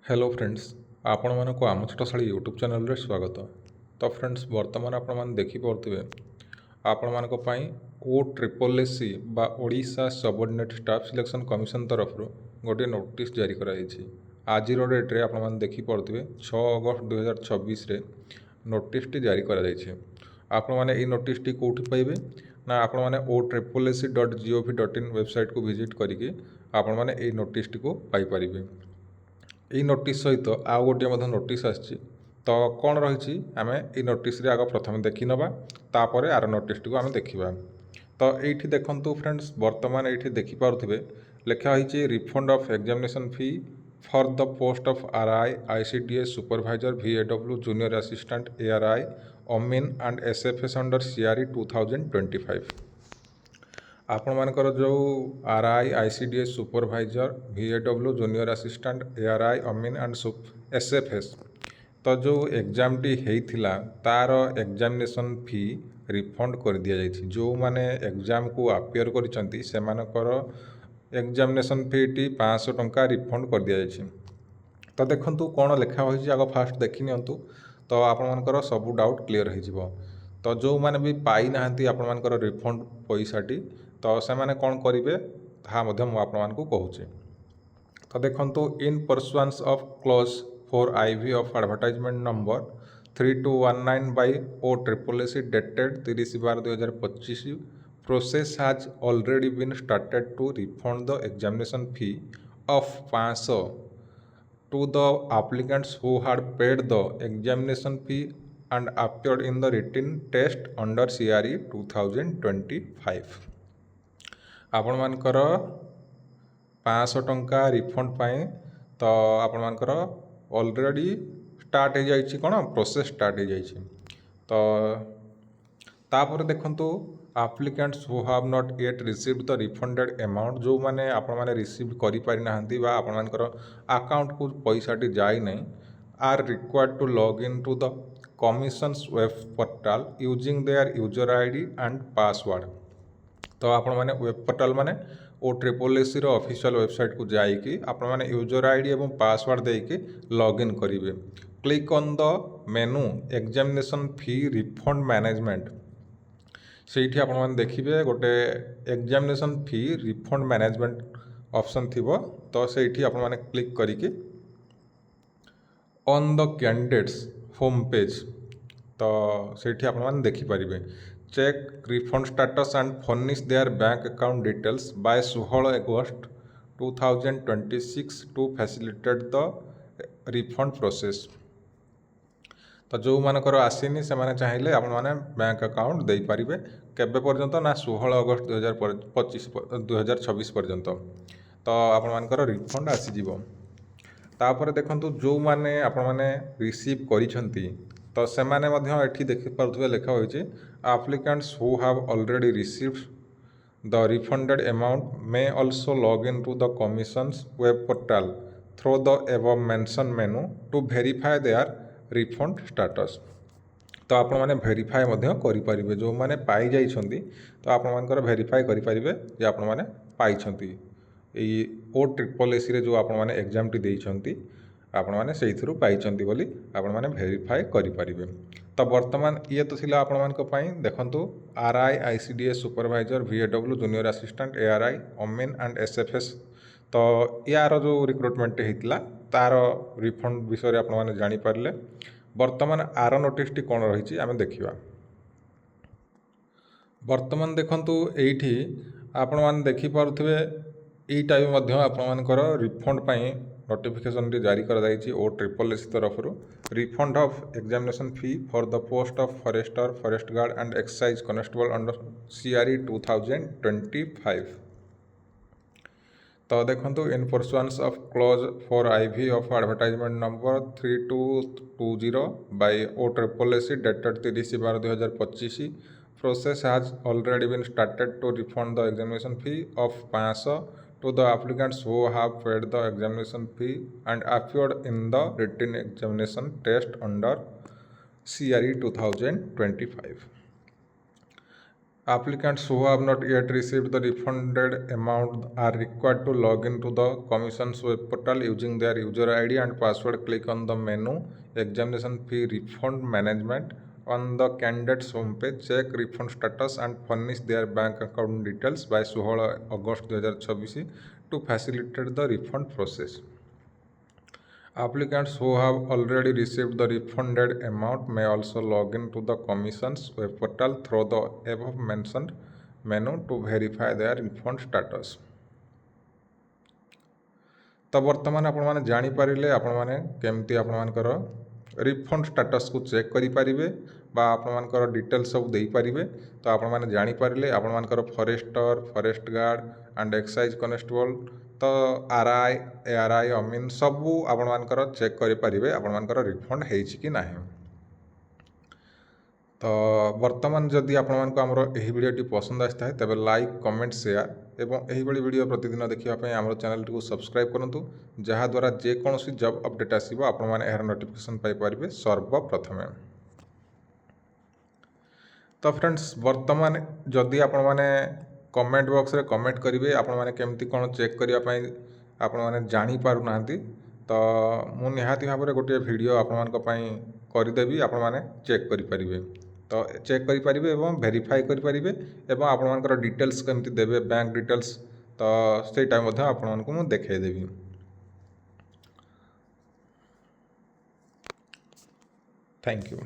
Hello friends आपण मानक आम छटशाली यूट्यूब चैनल रे स्वागत। तो फ्रेंड्स वर्तमान आपण मान देखि पड़ुथिबे आपण मानक पई ओ ट्रिपल एससी बा Odisha subordinate staff selection commission तरफ गोटे नोटिस जारी कराई। आज डेट रे आपण मान देखि पड़ुथिबे 6 अगस्त 2026 रे नोटिस टी जारी करा जायछि। आपण माने ए नोटिस टी कोठी पाइबे ना आपण माने otripplec.gov.in वेबसाइट को विजिट करिके आपण माने ए नोटिस टी को पाई परिबे। এই ନୋଟିସ୍ ସହିତ ଆଉ ଗୋଟିଏ ମଧ୍ୟ ନୋଟିସ୍ ଆସିଛି। ତ କ'ଣ ରହିଛି ଆମେ ଏଇ ନୋଟିସ୍ରେ ଆଗ ପ୍ରଥମେ ଦେଖିନେବା, ତାପରେ ଆର ନୋଟିସ୍ଟିକୁ ଆମେ ଦେଖିବା। ତ ଏଇଠି ଦେଖନ୍ତୁ ଫ୍ରେଣ୍ଡସ୍, ବର୍ତ୍ତମାନ ଏଇଠି ଦେଖିପାରୁଥିବେ ଲେଖା ହୋଇଛି refund of examination fee for the post of RI ICDS supervisor VAW junior assistant ARI ଅମିନ୍ ଆଣ୍ଡ SFS ଅଣ୍ଡର CRE 2025। आपण मानकर जो RI ICDS supervisor VAW junior assistant ARI अमीन एंड SFS तो जो एग्जाम टी हेइथिला तार एग्जामिनेशन फी रिफंड कर दिया जाइछि। जो माने एग्जाम को अपियर करिसंती सेमानकर एग्जामिनेशन फी टी 500 टंका रिफंड कर दिया जाइछि। तो देखंतु कोन लेखा होइछि आगो फास्ट देखि नियंतु, तो आपण मानकर सब डाउट क्लियर हो जिवो। तो जो माने भी पाई नाहंती आपण मानकर रिफंड पैसाटी, तो से माने कौन करेंगे ताहा मध्य मु आपण मानकु कहूछि। तो देखंतु in pursuance of clause 4IV of advertisement number 3219 by OSSC dated 30/12/2025 process has already been started to refund the examination fee of 500 to the applicants who had paid the examination fee and appeared in the written test under CRE 2025। आपण मानकर 500 टंका refund पाए तो आपण मानकर already start हो जाइछि, कोन process start हो जाइछि। तो तापर देखंतु applicants who have not yet received the refunded amount, जो माने आपण माने रिसीव करि पारि नाहंती बा आपण मानकर अकाउंट को पैसाटी जाई नै, are required to log in to the commission's web portal using their user ID and password. तो आपण माने वेब पोर्टल माने OSSC रो ऑफिशियल वेबसाइट को जाइए आपण माने यूजर आईडी एवं पासवर्ड देके लॉग इन करिवे। Click on the menu examination fee refund management, सेठी आपण माने देखिबे गोटे examination fee refund management option थिबो। तो सेठी आपण माने क्लिक करिके on the candidates home page, तो सेठी आपण माने देखि परिबे check refund status and furnish their bank account details by 16 August 2026 to facilitate the refund process. तो जो मानकर आसीनी से माने चाहिए आपण माने बैंक अकाउंट दे पारिबे केबे पर्यंत ना 16 अगस्त 2026 पर्यंत। तो आपण मानकर रिफंड आसी जीवो। तापर देखंतु जो माने आपण माने रिसीव करिसंती तो से माने मध्य एठी देखि पारुथबे लेखा होइछि applicants who have already received the refunded amount may also log in to the commission's web portal through the above mentioned menu to verify their refund status. तो आपण माने वेरीफाई मध्य करि परिबे, जो माने पाई जाइछंती तो आपण मानकर वेरीफाई करि परिबे जे आपण माने पाइछंती। एई OSSC रे जो आपण माने एग्जाम टी देइछंती आपण माने सेइथिरु पाइछंती बोली आपण माने वेरीफाई करि परिबे। तो वर्तमान ये तो थिला आपण मानक पई देखंतु RI ICDS supervisor VAW junior assistant ARI अमीन एंड SFS। तो यार जो रिक्रुटमेंट हेतिला तार रिफंड विषय आपण माने जानि पारले। वर्तमान आर नोटिस टी कोन रहिछि आमे देखिबा। वर्तमान देखंतु एइठी आपण माने देखि पारुथबे एई टाइम मध्य आपण मानकर रिफंड पई नोटिफिकेशन टी जारी करा जाइछि OSSC तरफ refund of examination fee for the post of forester forest guard and excise constable under CRE 2025। तो देखंतु in pursuance of clause 4IV of advertisement number 3220 by OSSC dated 30/12/2025 process has already been started to refund the examination fee of 500 to the applicants who have paid the examination fee and appeared in the written examination test under CRE 2025। Applicants who have not yet received the refunded amount are required to log into the Commission's web portal using their user ID and password. Click on the menu Examination Fee Refund Management on the candidate's homepage. Check refund status and furnish their bank account details by 16 August 2026 to facilitate the refund process. Applicants who have already received the refunded amount may also log into the Commission's web portal through the above mentioned menu to verify their refund status. तो वर्तमान आपण माने जानी पारिले आपण माने केमती आपण मानकर रिफंड स्टेटस को चेक करि पारिबे बा आपण मानकर डिटेल सब देई पारिबे। तो आपण माने जानी पारिले आपण मानकर forester, forest guard and excise constable तो आरआई, एआरआई अमीन सबू आपण मानकर चेक करि पारिबे आपण मानकर रिफंड हेछि कि नाही। तो वर्तमान जदि आपण मानको हमरो एही वीडियोटी पसंद आस्ता है तबे लाइक, कमेंट, शेयर एवं एही बड़ी वीडियो प्रतिदिन देखिबा पई हमरो चैनल को सब्सक्राइब करंतु जहा द्वारा जे कोनोसी जॉब अपडेट आसीबो आपण माने एहर नोटिफिकेशन पाई परिबे सर्वप्रथमे। तो फ्रेंड्स वर्तमान जदि आपण माने कमेंट बॉक्स रे कमेंट करिवे आपण माने केमती कोन चेक करिया पई आपण माने जानि पारु नांती तो मु निहाती भाबरे गोटे वीडियो आपण मानक पई करि देबी आपण माने चेक करि परिबे। तो चेक करि परिबे एवं वेरीफाई करि परिबे एवं आपण मानकर डिटेल्स केमती देबे बैंक डिटेल्स तो सेटा मध्ये आपण मानकु मु देखाइ देबी। Thank you.